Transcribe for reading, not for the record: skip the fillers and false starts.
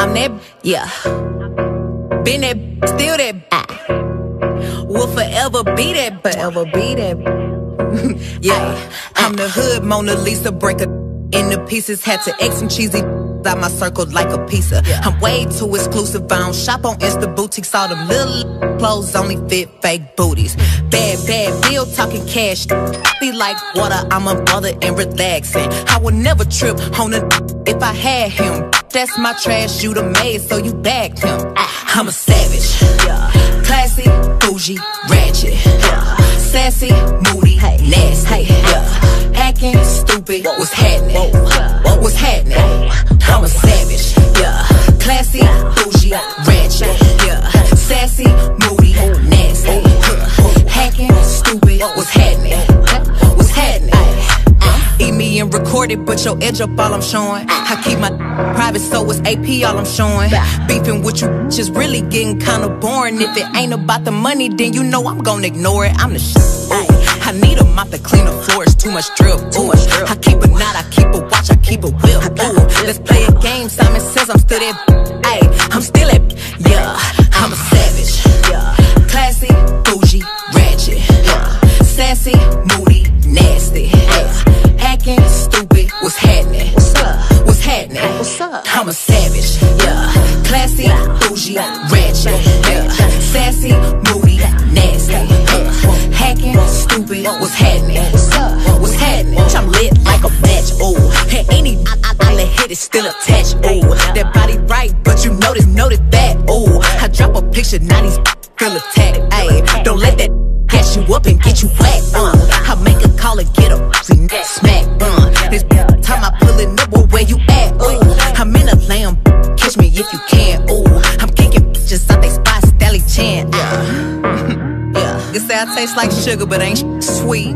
I'm that, yeah. Been that, still that, will forever be that, forever be that. Yeah, I'm the hood Mona Lisa, breaker into pieces. Had to X some cheesy out my circle like a pizza. I'm way too exclusive. I don't shop on Insta boutiques. All them little clothes only fit fake booties. Bad bill talking cash. Be like water. I'm a mother and relaxing. I would never trip on a if I had him. That's my trash. You the maid, so you bagged him. I'm a savage. Classy, bougie, ratchet. Sassy, moody, nasty. Acting stupid. What's happening? What's happening? I'm a savage. Classy, bougie, ratchet. Sassy, moody, nasty. Hacking, stupid. What's happening? What's happening? Eat me and record it, but your edge up all I'm showing. I keep my private, so it's AP all I'm showing. Beefing with you just really getting kinda boring. If it ain't about the money, then you know I'm gonna ignore it. I'm the shit. I need a mop to clean the floors. Too much drip. I keep a knot, I keep a watch, I keep a whip. Let's play a game. Simon says I'm still that. Ay, I'm still that. Yeah, I'm a savage. Classy, bougie, ratchet. Sassy, moody, nasty. Acting stupid. What's happening? What's happening? I'm a savage. Classy, bougie, ratchet. Sassy, moody, nasty. Hacking, stupid. What's happening? What's happening? I'm lit like a match. Oh, and any I let hit is still attached. Oh, that body right, but you notice that. Oh, I drop a picture, now these feel attacked. Ayy, don't let that catch you up and get you whacked. I make a call and get a smack. This time I pulling up, where you at? Oh, I'm in a lamb, catch me if you can. Oh, I'm kicking just out they spot, Stelly Chan. Yeah, you say I taste like sugar, but ain't sweet.